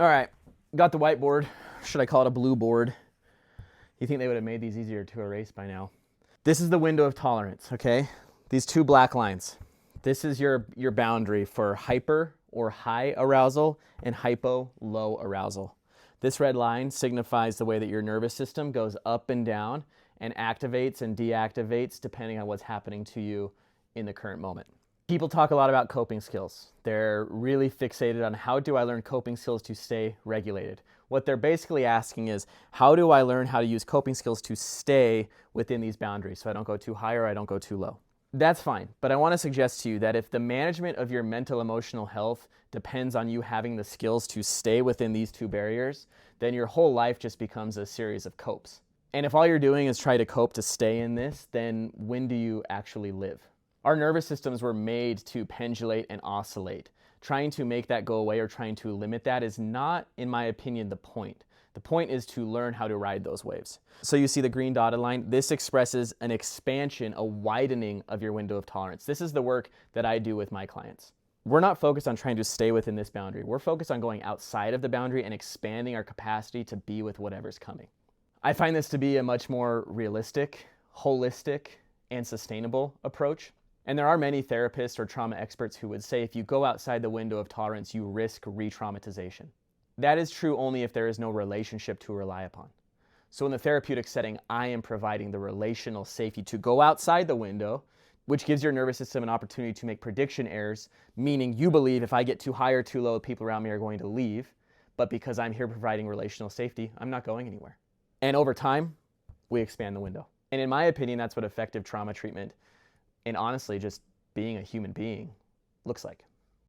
All right, got the whiteboard. Should I call it a blue board? You think they would have made these easier to erase by now. This is the window of tolerance, okay? These two black lines. This is your boundary for hyper or high arousal and hypo, low arousal. This red line signifies the way that your nervous system goes up and down and activates and deactivates depending on what's happening to you in the current moment. People talk a lot about coping skills. They're really fixated on how do I learn coping skills to stay regulated. What they're basically asking is, how do I learn how to use coping skills to stay within these boundaries so I don't go too high or I don't go too low? That's fine, but I want to suggest to you that if the management of your mental emotional health depends on you having the skills to stay within these two barriers, then your whole life just becomes a series of copes. And if all you're doing is try to cope to stay in this, then when do you actually live? Our nervous systems were made to pendulate and oscillate. Trying to make that go away or trying to limit that is not, in my opinion, the point. The point is to learn how to ride those waves. So you see the green dotted line? This expresses an expansion, a widening of your window of tolerance. This is the work that I do with my clients. We're not focused on trying to stay within this boundary. We're focused on going outside of the boundary and expanding our capacity to be with whatever's coming. I find this to be a much more realistic, holistic, and sustainable approach. And there are many therapists or trauma experts who would say if you go outside the window of tolerance, you risk re-traumatization. That is true only if there is no relationship to rely upon. So in the therapeutic setting, I am providing the relational safety to go outside the window, which gives your nervous system an opportunity to make prediction errors, meaning you believe if I get too high or too low, people around me are going to leave. But because I'm here providing relational safety, I'm not going anywhere. And over time, we expand the window. And in my opinion, that's what effective trauma treatment and honestly just being a human being looks like.